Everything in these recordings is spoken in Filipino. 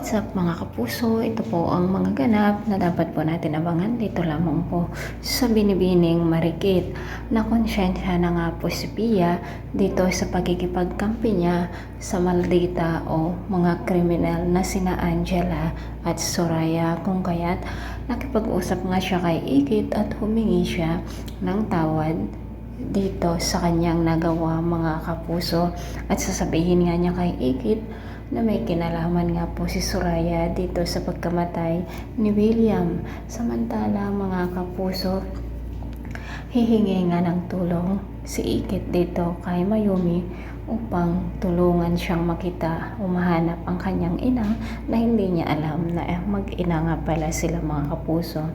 What's up mga kapuso, ito po ang mga ganap na dapat po natin abangan dito lamang po sa Binibining Marikit. Nakonsensya na nga po si Pia dito sa pagkikipagkampi niya sa maldita o mga kriminal na sina Angela at Soraya, kung kaya't nakipag-usap nga siya kay Ikit at humingi siya ng tawad dito sa kanyang nagawa mga kapuso, at sasabihin nga niya kay Ikit na may kinalaman nga po si Soraya dito sa pagkamatay ni William. Samantala mga kapuso, hihingi nga ng tulong si Ikit dito kay Mayumi upang tulungan siyang makita o mahanap ang kanyang ina na hindi niya alam na mag-ina nga pala sila mga kapuso.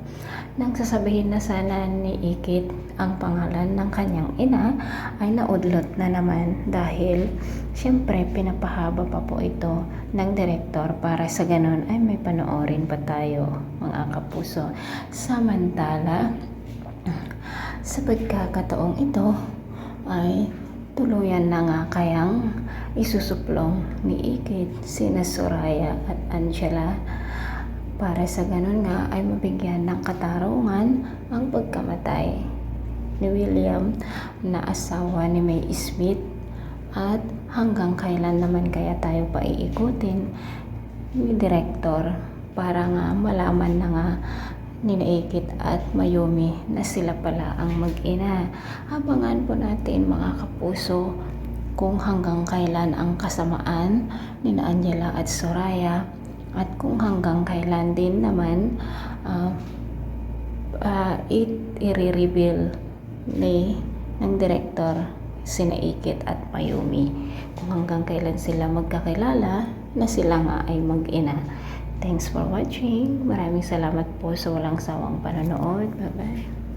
Nang sasabihin na sana ni Ikit ang pangalan ng kanyang ina ay naudlot na naman dahil siyempre pinapahaba pa po ito ng direktor para sa ganun ay may panoorin pa tayo mga kapuso. Samantala, sa pagkakataong ito ay tuluyan na nga kayang isusuplong ni Ikit sina Soraya at Angela para sa ganun nga ay mabigyan ng katarungan ang pagkamatay ni William na asawa ni May Smith. At hanggang kailan naman kaya tayo pa iikutin ni Direktor para nga malaman na nga ni Ikit at Mayumi na sila pala ang mag-ina. Abangan po natin mga kapuso kung hanggang kailan ang kasamaan ni Angela at Soraya at kung hanggang kailan din naman i-reveal ng Direktor sina Ikit at Mayumi kung hanggang kailan sila magkakilala na sila nga ay mag-ina. Thanks for watching. Maraming salamat po sa walang sawang panonood. Bye-bye.